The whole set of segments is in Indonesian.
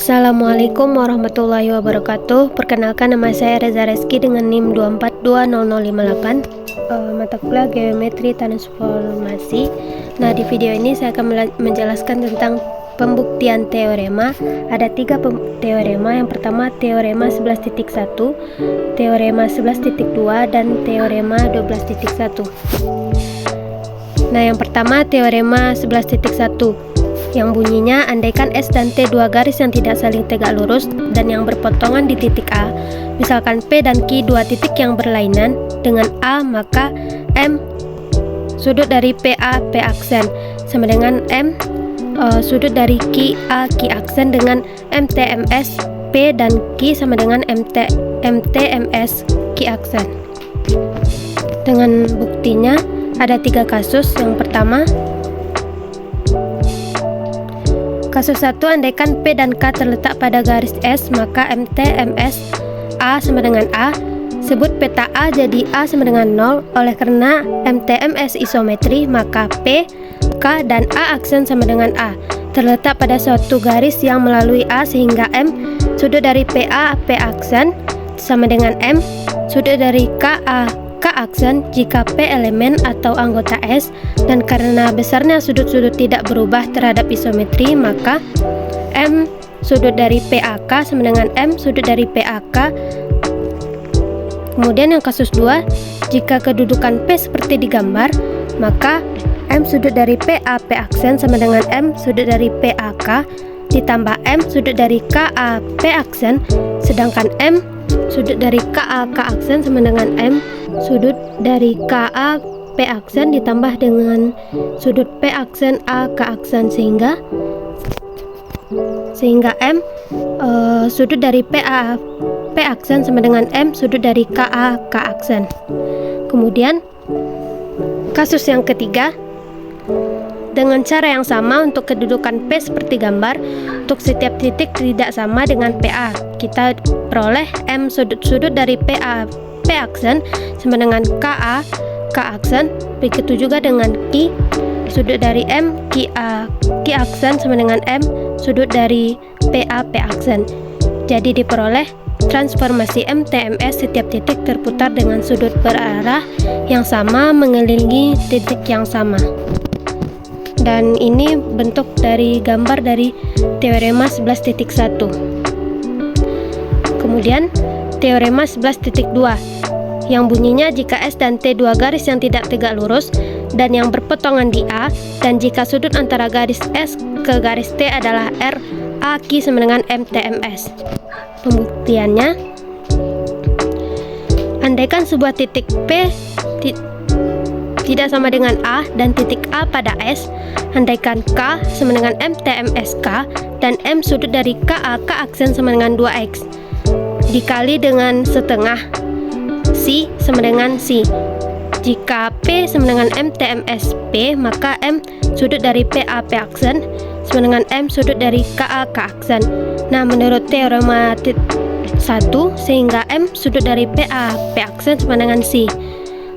Assalamualaikum warahmatullahi wabarakatuh. Perkenalkan, nama saya Reza Reski dengan NIM 2420058, mata kuliah Geometri Transformasi. Nah, di video ini saya akan menjelaskan tentang pembuktian teorema. Ada 3 teorema. Yang pertama teorema 11.1, teorema 11.2, dan teorema 12.1. Nah, yang pertama teorema 11.1 yang bunyinya, andaikan S dan T dua garis yang tidak saling tegak lurus dan yang berpotongan di titik A, misalkan P dan Q dua titik yang berlainan dengan A, maka M sudut dari PA P aksen sama dengan M sudut dari QA Q aksen dengan MTMS P dan Q sama dengan MTMS Q aksen. Dengan buktinya ada 3 kasus. Yang pertama, kasus 1, andaikan P dan K terletak pada garis S, maka MTMS A sama dengan A. Sebut peta A jadi A sama dengan 0. Oleh karena MTMS isometri, maka P, K, dan A aksen sama dengan A terletak pada suatu garis yang melalui A, sehingga M sudut dari PA P aksen sama dengan M sudut dari KA K aksen jika P elemen atau anggota S, dan karena besarnya sudut-sudut tidak berubah terhadap isometri, maka M sudut dari PAK sama dengan M sudut dari PAK. Kemudian yang kasus 2, jika kedudukan P seperti digambar, maka M sudut dari PA P aksen sama dengan M sudut dari PAK ditambah M sudut dari KA P aksen, sedangkan M sudut dari KA K aksen sama dengan M sudut dari KA P aksen ditambah dengan sudut P aksen A K aksen, sehingga M sudut dari PA P aksen sama dengan M sudut dari KA K aksen. Kemudian kasus yang ketiga, dengan cara yang sama untuk kedudukan P seperti gambar, untuk setiap titik tidak sama dengan PA, kita peroleh M sudut-sudut dari PA P aksen sama dengan KA K aksen. Begitu juga dengan Q sudut dari M QA Q aksen sama dengan M sudut dari PA P aksen. Jadi diperoleh transformasi MTMS setiap titik terputar dengan sudut berarah yang sama mengelilingi titik yang sama. Dan ini bentuk dari gambar dari teorema 11.1. Kemudian teorema 11.2 yang bunyinya, jika S dan T dua garis yang tidak tegak lurus dan yang berpotongan di A, dan jika sudut antara garis S ke garis T adalah R, A Q sama dengan MTMS. Pembuktiannya, andaikan sebuah titik P tidak sama dengan A dan titik A pada S, andaikan K sama dengan MTMS K dan M sudut dari KA K aksen sama dengan 2X dikali dengan setengah C sama dengan C. Jika P sama dengan MTMS P, maka M sudut dari PA P aksen sama dengan M sudut dari KA K aksen. Nah, menurut teorema 1, sehingga M sudut dari PA P aksen sama dengan C.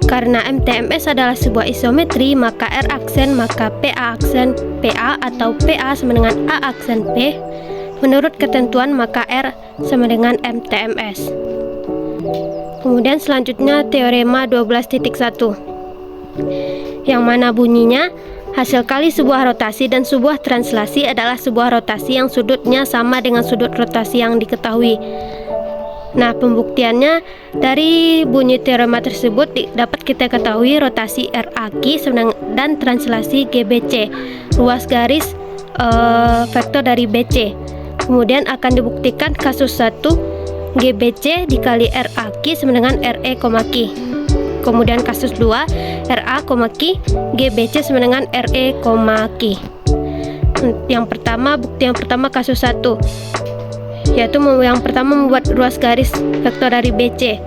Karena MTMS adalah sebuah isometri, maka R aksen maka PA aksen PA atau PA sama dengan A aksen P. Menurut ketentuan, maka R sama dengan MTMS. Kemudian selanjutnya teorema 12.1, yang mana bunyinya, hasil kali sebuah rotasi dan sebuah translasi adalah sebuah rotasi yang sudutnya sama dengan sudut rotasi yang diketahui. Nah, pembuktiannya dari bunyi teorema tersebut dapat kita ketahui rotasi RAQ dan translasi GBC, ruas garis vektor dari BC. Kemudian akan dibuktikan kasus 1, GBC dikali RAQ sama dengan RE, Q. Kemudian kasus 2, RA, Q, GBC sama dengan RE, Q. Yang pertama, bukti yang pertama kasus 1, yaitu yang pertama membuat ruas garis vektor dari BC.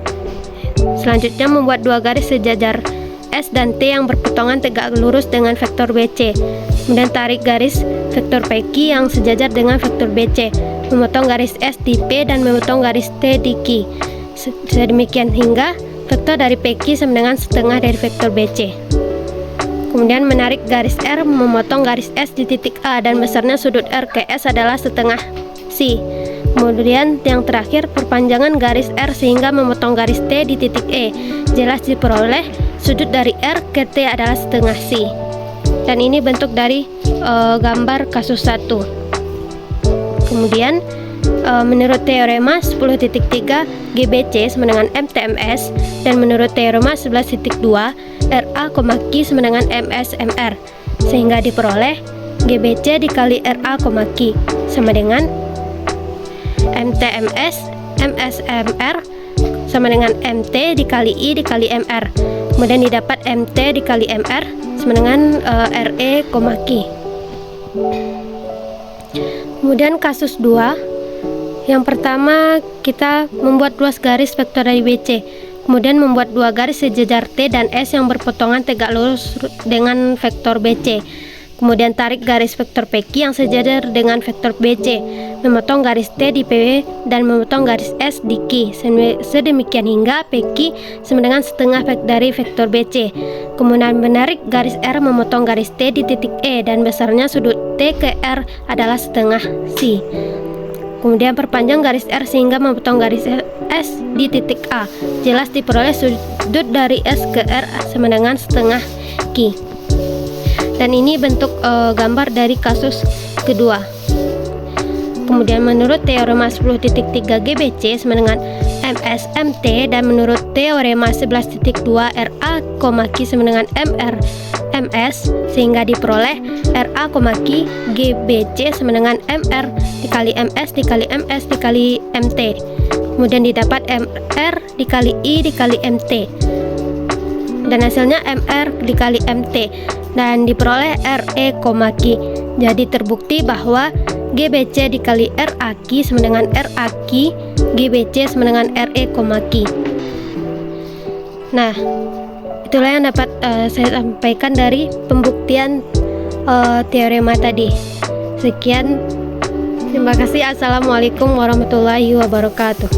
Selanjutnya membuat dua garis sejajar S dan T yang berpotongan tegak lurus dengan vektor BC. Kemudian tarik garis vektor PQ yang sejajar dengan vektor BC, memotong garis S di P dan memotong garis T di Q. Sedemikian hingga vektor dari PQ sama dengan setengah dari vektor BC. Kemudian menarik garis R memotong garis S di titik A dan besarnya sudut R ke S adalah setengah C si. Kemudian yang terakhir, perpanjangan garis R sehingga memotong garis T di titik E. Jelas diperoleh sudut dari R ke T adalah setengah si. Dan ini bentuk dari gambar kasus 1. Kemudian menurut teorema 10.3 GBC sama dengan MTMS, dan menurut teorema 11.2 RA, Q sama dengan MS MR, sehingga diperoleh GBC dikali RA, Q sama dengan MTMS MS MR sama dengan MT dikali I dikali MR. Kemudian didapat MT dikali MR sama dengan RE, Q. Kemudian kasus 2. Yang pertama, kita membuat luas garis vektor dari BC, kemudian membuat dua garis sejajar T dan S yang berpotongan tegak lurus dengan vektor BC. Kemudian tarik garis vektor PQ yang sejajar dengan vektor BC, memotong garis T di PW dan memotong garis S di Q, sedemikian hingga PQ sama dengan setengah dari vektor BC. Kemudian menarik garis R memotong garis T di titik E dan besarnya sudut T ke R adalah setengah si. Kemudian perpanjang garis R sehingga memotong garis S di titik A. Jelas diperoleh sudut dari S ke R sama dengan setengah Q. Dan ini bentuk gambar dari kasus kedua. Kemudian menurut teorema 10.3 GBC sama dengan MS MT, dan menurut teorema 11.2 RA, Q sama dengan MR MS, sehingga diperoleh RA, Q GBC sama dengan MR dikali MS dikali MS dikali MT. Kemudian didapat MR dikali I dikali MT, dan hasilnya MR dikali MT, dan diperoleh RE, Q. Jadi terbukti bahwa GBC dikali RAQ sama dengan RAQ, GBC sama dengan RE, Q. Nah, itulah yang dapat saya sampaikan dari pembuktian teorema tadi. Sekian, terima kasih. Assalamualaikum warahmatullahi wabarakatuh.